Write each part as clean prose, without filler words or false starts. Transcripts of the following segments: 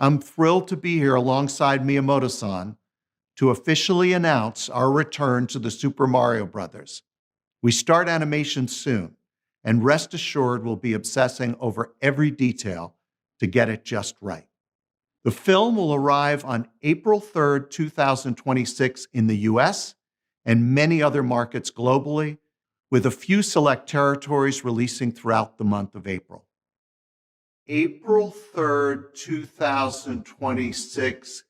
I'm thrilled to be here alongside Miyamoto-san to officially announce our return to the Super Mario Brothers. We start animation soon, and rest assured we'll be obsessing over every detail to get it just right. The film will arrive on April 3rd, 2026 in the US and many other markets globally, with a few select territories releasing throughout the month of April. April 3rd, 2026.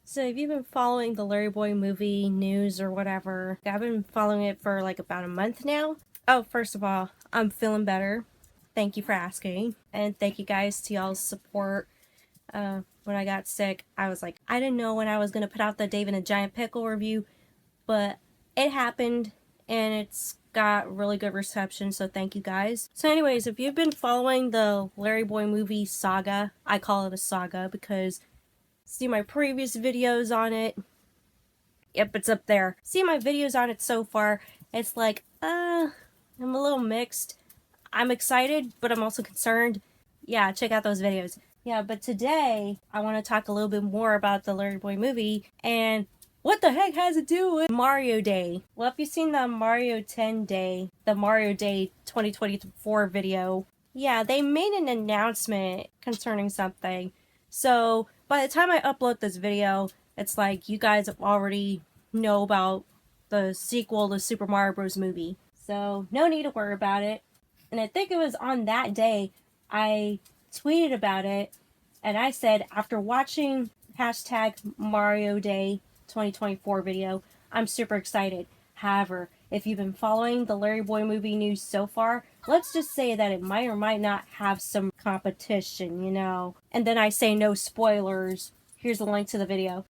So if you've been following the LarryBoy movie news or whatever, I've been following it for like about a month now. Oh, first of all, I'm feeling better. Thank you for asking. And thank you guys to y'all's support. When I got sick, I was like, I didn't know when I was going to put out the Dave and a Giant Pickle review, but it happened and it's got really good reception, so thank you guys. So anyways, if you've been following the LarryBoy movie saga, I call it a saga because see my previous videos on it. Yep, it's up there. See my videos on it so far. It's like, I'm a little mixed. I'm excited, but I'm also concerned. Yeah, check out those videos. Yeah, but today, I want to talk a little bit more about the LarryBoy movie and what the heck has it to do with Mario Day? Well, if you've seen the Mario 10 Day, the Mario Day 2024 video, yeah, they made an announcement concerning something. So, by the time I upload this video, it's like you guys already know about the sequel to Super Mario Bros. Movie. So, no need to worry about it. And I think it was on that day I tweeted about it, and I said, after watching hashtag Mario Day 2024 video, I'm super excited. However, if you've been following the LarryBoy movie news so far, let's just say that it might or might not have some competition, you know. And then I say no spoilers. Here's the link to the video.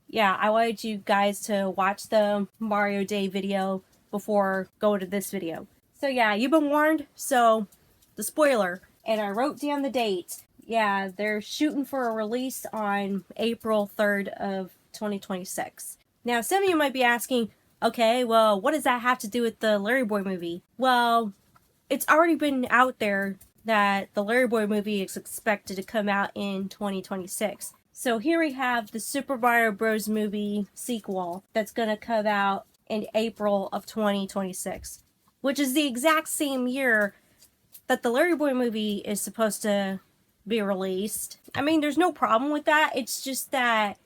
Yeah, I wanted you guys to watch the Mario Day video before going to this video. So yeah, you've been warned, so the spoiler. And I wrote down the date. Yeah, they're shooting for a release on April 3rd of 2026. Now, some of you might be asking, okay, well, what does that have to do with the LarryBoy movie? Well, it's already been out there that the LarryBoy movie is expected to come out in 2026. So here we have the Super Mario Bros. Movie sequel that's going to come out in April of 2026, which is the exact same year that the LarryBoy movie is supposed to be released. I mean, there's no problem with that. It's just that,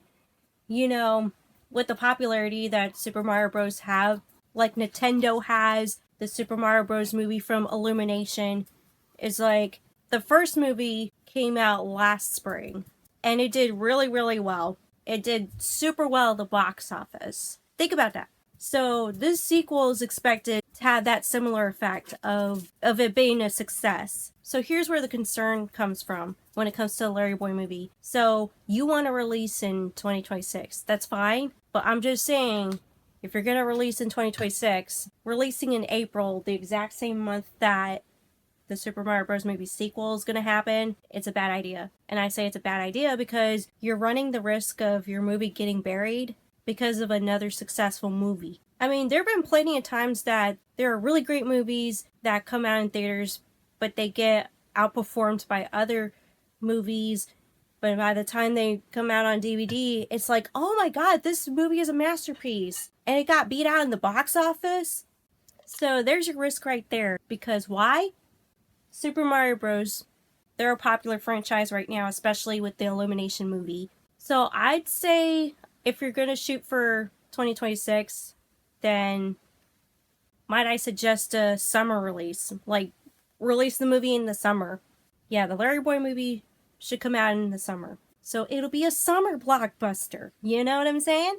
you know, with the popularity that Super Mario Bros. Have, like Nintendo has the Super Mario Bros. Movie from Illumination, is like, the first movie came out last spring, and it did really, really well. It did super well at the box office. Think about that. So this sequel is expected to have that similar effect of it being a success. So here's where the concern comes from when it comes to the LarryBoy movie. So you want to release in 2026. That's fine. But I'm just saying, if you're going to release in 2026, releasing in April, the exact same month that the Super Mario Bros. Movie sequel is going to happen, it's a bad idea. And I say it's a bad idea because you're running the risk of your movie getting buried because of another successful movie. I mean, there have been plenty of times that there are really great movies that come out in theaters, but they get outperformed by other movies. But by the time they come out on DVD, it's like, oh my god, this movie is a masterpiece. And it got beat out in the box office. So there's your risk right there. Because why? Super Mario Bros. They're a popular franchise right now, especially with the Illumination movie. So I'd say if you're going to shoot for 2026, then might I suggest a summer release? Like, release the movie in the summer. Yeah, the LarryBoy movie should come out in the summer. So it'll be a summer blockbuster. You know what I'm saying?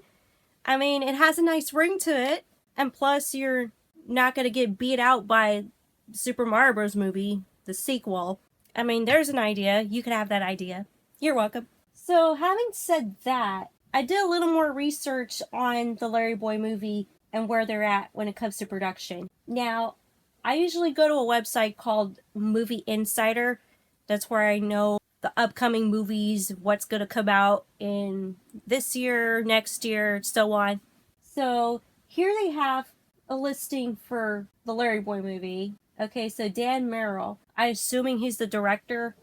I mean, it has a nice ring to it. And plus, you're not going to get beat out by Super Mario Bros. Movie, the sequel. I mean, there's an idea. You can have that idea. You're welcome. So, having said that, I did a little more research on the LarryBoy movie and where they're at when it comes to production. Now, I usually go to a website called Movie Insider. That's where I know the upcoming movies, what's going to come out in this year, next year, so on. So here they have a listing for the Larry Boy movie. Okay, so Dan Merrill, I'm assuming he's the director,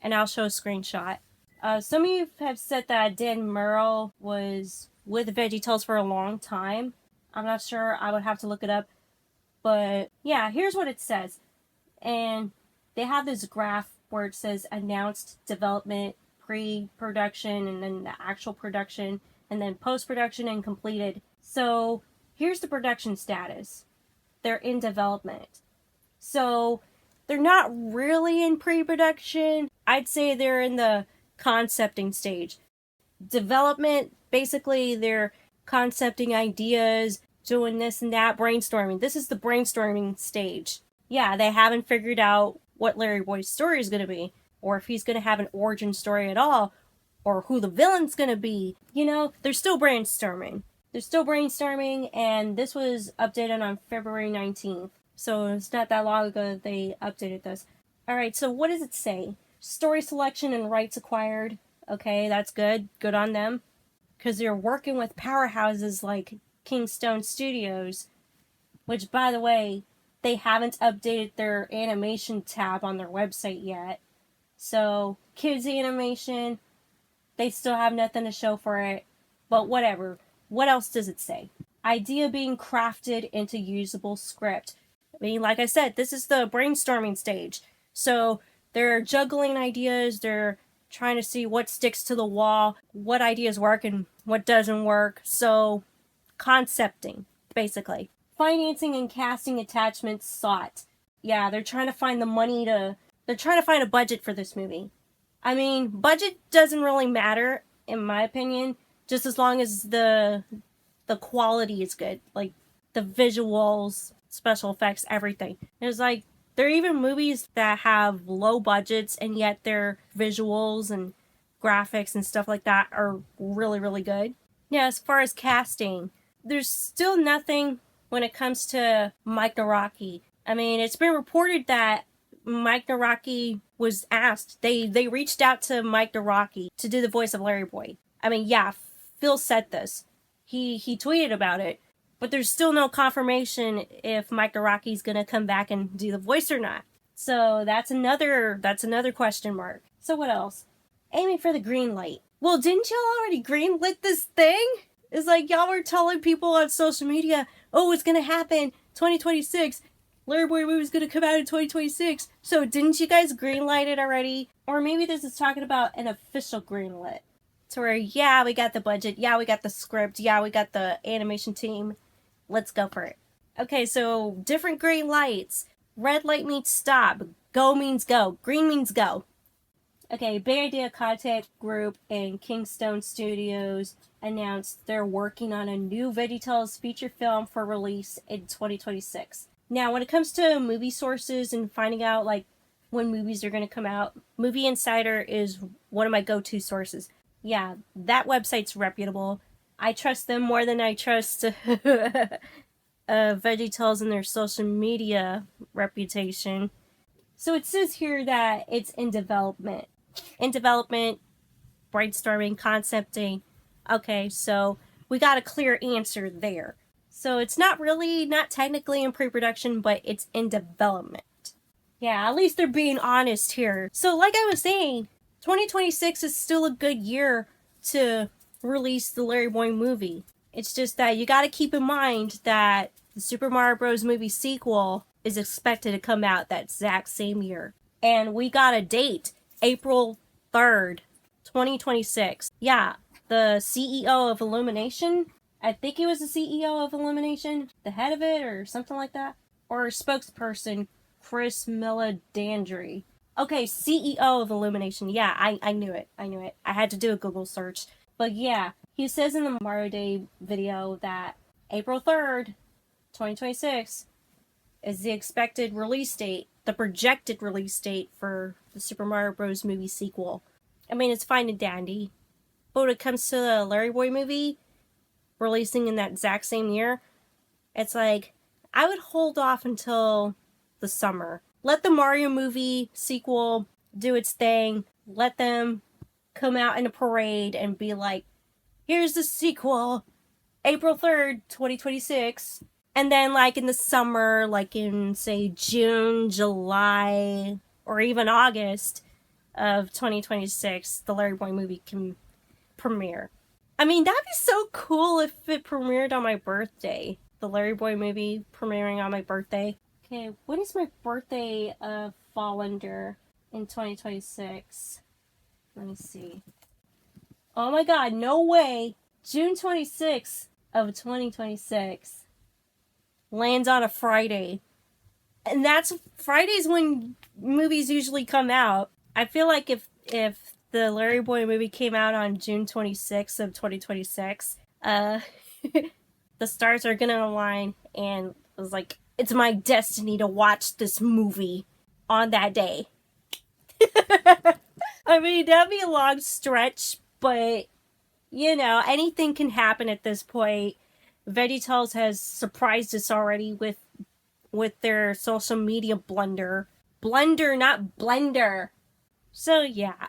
and I'll show a screenshot. Some of you have said that Dan Merrill was with VeggieTales for a long time. I'm not sure, I would have to look it up. But yeah, here's what it says. And they have this graph where it says announced development, pre-production, and then the actual production, and then post-production and completed. So here's the production status. They're in development. So they're not really in pre-production. I'd say they're in the concepting stage. Development, basically they're concepting ideas, doing this and that, brainstorming. This is the brainstorming stage. Yeah, they haven't figured out what Larry Boy's story is going to be, or if he's going to have an origin story at all, or who the villain's going to be. You know, they're still brainstorming. And this was updated on February 19th. So it's not that long ago that they updated this. Alright, so what does it say? Story selection and rights acquired. Okay, that's good. Good on them. Because they're working with powerhouses like Kingstone Studios, which, by the way, they haven't updated their animation tab on their website yet. So, kids animation, they still have nothing to show for it. But whatever. What else does it say? Idea being crafted into usable script. I mean, like I said, this is the brainstorming stage. So, they're juggling ideas, they're trying to see what sticks to the wall, what ideas work and what doesn't work. So, concepting, basically. Financing and casting attachments sought. Yeah, they're trying to find the money they're trying to find a budget for this movie. I mean, budget doesn't really matter, in my opinion, just as long as the quality is good. Like, the visuals, special effects, everything. There's like, there are even movies that have low budgets and yet their visuals and graphics and stuff like that are really, really good. Yeah, as far as casting, there's still nothing when it comes to Mike Naraki. I mean, it's been reported that Mike Naraki was asked. They reached out to Mike Naraki to do the voice of Larry Boy. I mean, yeah, Phil said this. He tweeted about it. But there's still no confirmation if Mike Naraki's gonna come back and do the voice or not. So that's another question mark. So what else? Aiming for the green light. Well, didn't y'all already greenlit this thing? It's like y'all were telling people on social media, oh, it's gonna happen 2026. Larry Boy movie's gonna come out in 2026. So didn't you guys greenlight it already? Or maybe this is talking about an official greenlit. To where, yeah, we got the budget, yeah, we got the script, yeah, we got the animation team. Let's go for it. Okay, so different green lights. Red light means stop. Go means go. Green means go. Okay, Bay Idea Content Group and Kingstone Studios announced they're working on a new VeggieTales feature film for release in 2026. Now, when it comes to movie sources and finding out like when movies are going to come out, Movie Insider is one of my go-to sources. Yeah, that website's reputable. I trust them more than I trust VeggieTales and their social media reputation. So it says here that it's in development. In development, brainstorming, concepting. Okay, so we got a clear answer there. So it's not technically in pre-production, but it's in development. Yeah, at least they're being honest here. So like I was saying, 2026 is still a good year to release the Larry Boy movie. It's just that you gotta keep in mind that the Super Mario Bros. Movie sequel is expected to come out that exact same year. And we got a date, April 3rd, 2026. Yeah, the CEO of Illumination, I think he was the CEO of Illumination, the head of it or something like that, or spokesperson, Chris Meledandri. Okay, CEO of Illumination. Yeah, I knew it. I had to do a Google search. But yeah, he says in the Mario Day video that April 3rd, 2026 is the expected release date, the projected release date for the Super Mario Bros. Movie sequel. I mean, it's fine and dandy. But when it comes to the Larry Boy movie releasing in that exact same year, it's like, I would hold off until the summer. Let the Mario movie sequel do its thing. let them come out in a parade and be like, here's the sequel, April 3rd, 2026. And then, like, in the summer, like in, say, June, July, or even August of 2026, the Larry Boy movie can premiere. I mean, that'd be so cool if it premiered on my birthday. The Larry Boy movie premiering on my birthday. Okay, what is my birthday fall under in 2026? Let me see. Oh my god, no way! June 26th of 2026 lands on a Friday. And that's Fridays when movies usually come out. I feel like if the Larry Boy movie came out on June 26th of 2026, the stars are gonna align, and it was like, it's my destiny to watch this movie on that day. I mean, that'd be a long stretch, but, you know, anything can happen at this point. VeggieTales has surprised us already with their social media blunder. Blunder, not blender. So, yeah.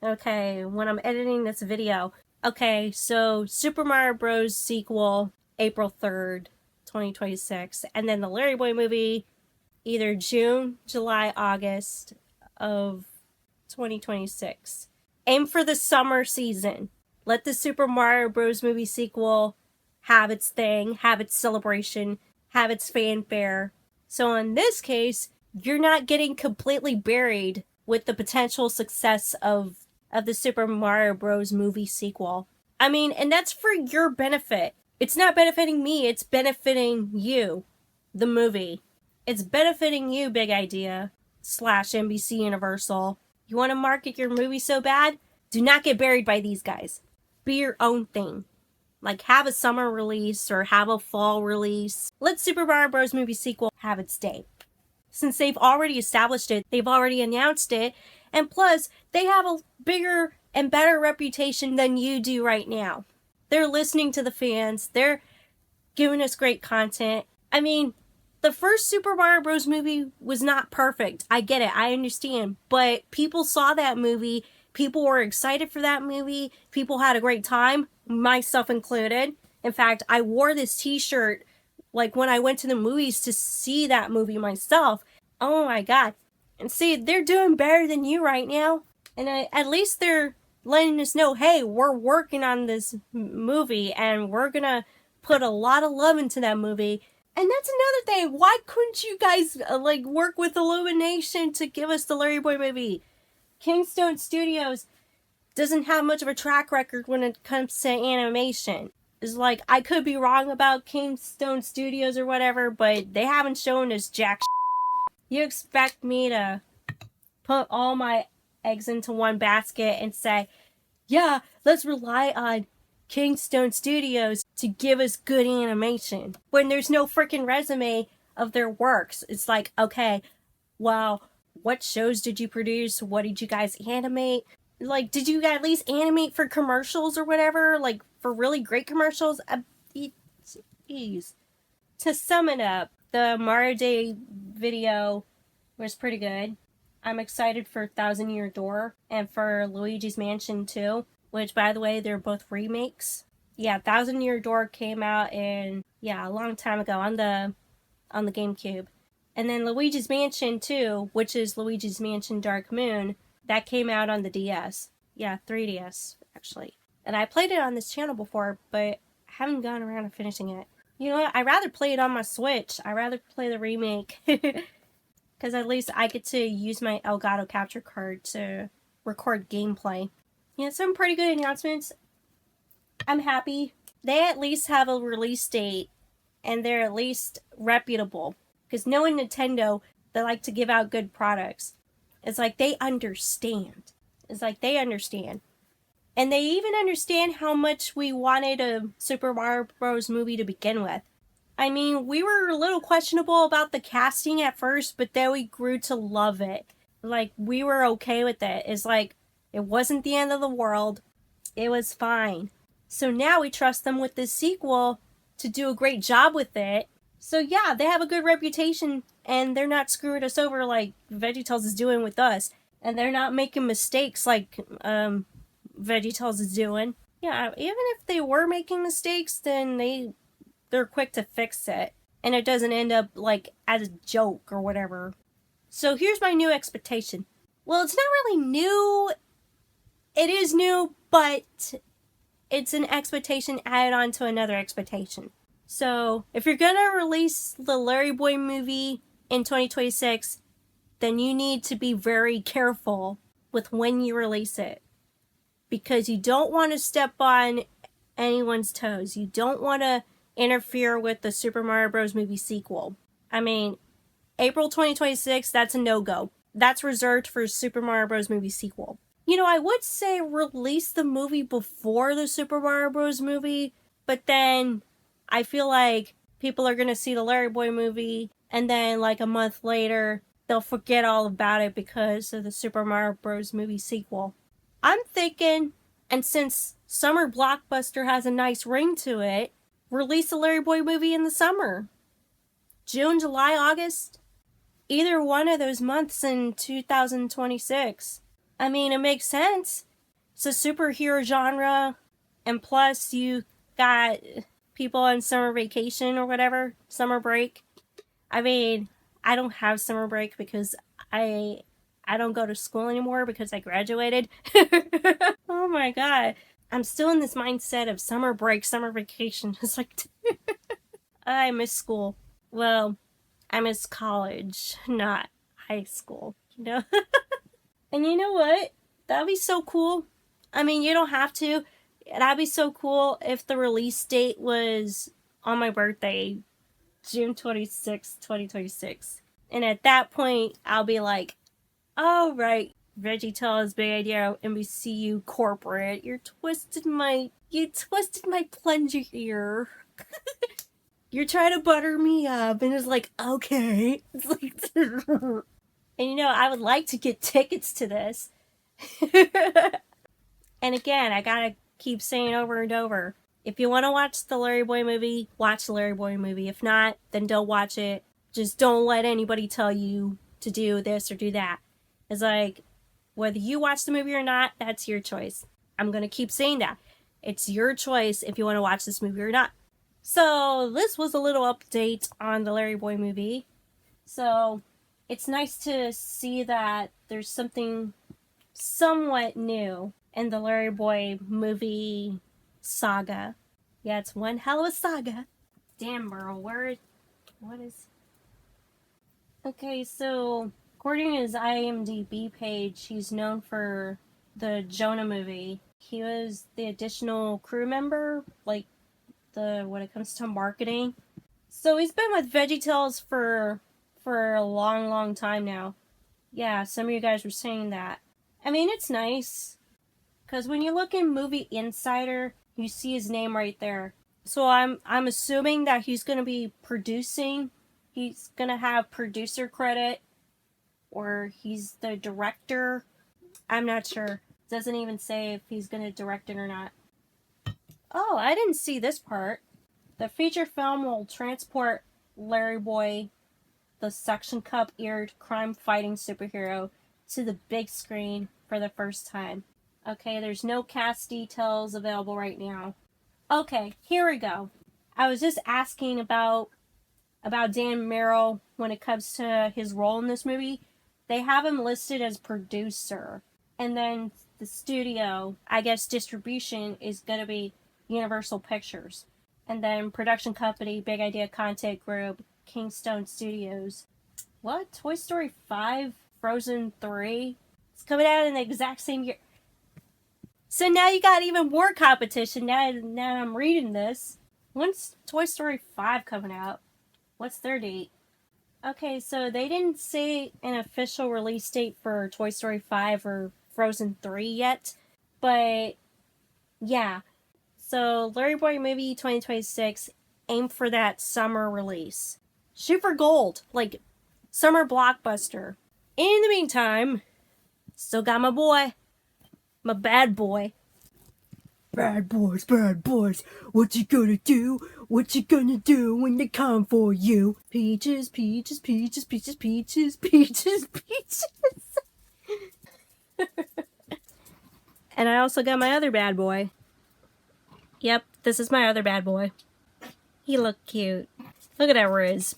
Okay, when I'm editing this video. Okay, so Super Mario Bros. Sequel, April 3rd, 2026. And then the Larry Boy movie, either June, July, August of 2026. Aim for the summer season. Let the Super Mario Bros. Movie sequel have its thing, have its celebration, have its fanfare. So in this case, you're not getting completely buried with the potential success of the Super Mario Bros. Movie sequel. I mean, and that's for your benefit. It's not benefiting me, it's benefiting you, the movie. It's benefiting you, Big Idea / NBC Universal. You want to market your movie so bad? Do not get buried by these guys. Be your own thing. Like, have a summer release or have a fall release. Let Super Mario Bros. Movie sequel have its day. Since they've already established it, they've already announced it, and plus, they have a bigger and better reputation than you do right now. They're listening to the fans. They're giving us great content. I mean, the first Super Mario Bros. Movie was not perfect. I get it. I understand. But people saw that movie. People were excited for that movie. People had a great time, myself included. In fact, I wore this t-shirt like when I went to the movies to see that movie myself. Oh my god. And see, they're doing better than you right now. And at least they're letting us know, hey, we're working on this movie and we're gonna put a lot of love into that movie. And that's another thing. Why couldn't you guys work with Illumination to give us the Larry Boy movie? Kingstone Studios doesn't have much of a track record when it comes to animation. It's like, I could be wrong about Kingstone Studios or whatever, but they haven't shown us jack shit. You expect me to put all my eggs into one basket and say, yeah, let's rely on Kingstone Studios to give us good animation, when there's no freaking resume of their works. It's like, okay, well, what shows did you produce? What did you guys animate? Like, did you at least animate for commercials or whatever? Like, for really great commercials? Jeez. To sum it up, the Mario Day video was pretty good. I'm excited for Thousand Year Door and for Luigi's Mansion 2, which, by the way, they're both remakes. Yeah, Thousand Year Door came out a long time ago on the GameCube. And then Luigi's Mansion 2, which is Luigi's Mansion Dark Moon, that came out on the DS. Yeah, 3DS, actually. And I played it on this channel before, but I haven't gone around to finishing it. You know what? I'd rather play it on my Switch. I'd rather play the remake. Because at least I get to use my Elgato capture card to record gameplay. Yeah, some pretty good announcements. I'm happy. They at least have a release date, and they're at least reputable. Because knowing Nintendo, they like to give out good products. It's like they understand. And they even understand how much we wanted a Super Mario Bros. Movie to begin with. I mean, we were a little questionable about the casting at first, but then we grew to love it. Like, we were okay with it. It's like, it wasn't the end of the world. It was fine. So now we trust them with this sequel to do a great job with it. So yeah, they have a good reputation, and they're not screwing us over like VeggieTales is doing with us. And they're not making mistakes like VeggieTales is doing. Yeah, even if they were making mistakes, then they're quick to fix it. And it doesn't end up like as a joke or whatever. So here's my new expectation. Well, it's not really new. It is new, but it's an expectation added on to another expectation. So if you're gonna release the LarryBoy movie in 2026, then you need to be very careful with when you release it. Because you don't want to step on anyone's toes. You don't want to interfere with the Super Mario Bros. Movie sequel. I mean, April 2026, that's a no-go. That's reserved for Super Mario Bros. Movie sequel. You know, I would say release the movie before the Super Mario Bros. Movie, but then I feel like people are going to see the LarryBoy movie, and then like a month later, they'll forget all about it because of the Super Mario Bros. Movie sequel. I'm thinking, and since summer blockbuster has a nice ring to it, release the LarryBoy movie in the summer. June, July, August. Either one of those months in 2026. I mean, it makes sense. It's a superhero genre, and plus you got people on summer vacation or whatever, summer break. I mean, I don't have summer break because I don't go to school anymore because I graduated. Oh my god. I'm still in this mindset of summer break, summer vacation. It's like, I miss school. Well, I miss college, not high school, you know? And you know what? That'd be so cool. I mean, you don't have to. That'd be so cool if the release date was on my birthday, June 26, 2026. And at that point, I'll be like, all right, VeggieTales, big idea, NBCU corporate. You twisted my plunger here. You're trying to butter me up, and it's like, okay. It's like, and you know, I would like to get tickets to this. And again, I gotta keep saying over and over, if you want to watch the LarryBoy movie, watch the LarryBoy movie. If not, then don't watch it. Just don't let anybody tell you to do this or do that. It's like, whether you watch the movie or not, that's your choice. I'm gonna keep saying that. It's your choice if you want to watch this movie or not. So, this was a little update on the LarryBoy movie. So, it's nice to see that there's something somewhat new in the LarryBoy movie saga. Yeah, it's one hell of a saga. Damn, Merle, what is... Okay, so, according to his IMDb page, he's known for the Jonah movie. He was the additional crew member, like, when it comes to marketing. So he's been with VeggieTales for a long, long time now. Yeah, some of you guys were saying that. I mean, it's nice, because when you look in Movie Insider, you see his name right there. So I'm assuming that he's going to be producing. He's going to have producer credit, or he's the director. I'm not sure. It doesn't even say if he's going to direct it or not. Oh, I didn't see this part. The feature film will transport LarryBoy, the suction cup-eared crime-fighting superhero, to the big screen for the first time. Okay, there's no cast details available right now. Okay, here we go. I was just asking about Dan Merrill when it comes to his role in this movie. They have him listed as producer. And then the studio, I guess distribution, is going to be Universal Pictures. And then production company, Big Idea Content Group, Kingstone Studios. What? Toy Story 5? Frozen 3? It's coming out in the exact same year. So now you got even more competition now I'm reading this. When's Toy Story 5 coming out? What's their date? Okay, so they didn't say an official release date for Toy Story 5 or Frozen 3 yet. But, yeah. So, LarryBoy movie 2026, aim for that summer release. Shoot for gold, like summer blockbuster. In the meantime, still got my boy, my bad boy. Bad boys, what you gonna do? What you gonna do when they come for you? Peaches, peaches, peaches, peaches, peaches, peaches, peaches. And I also got my other bad boy. Yep, this is my other bad boy. He looked cute. Look at that Riz.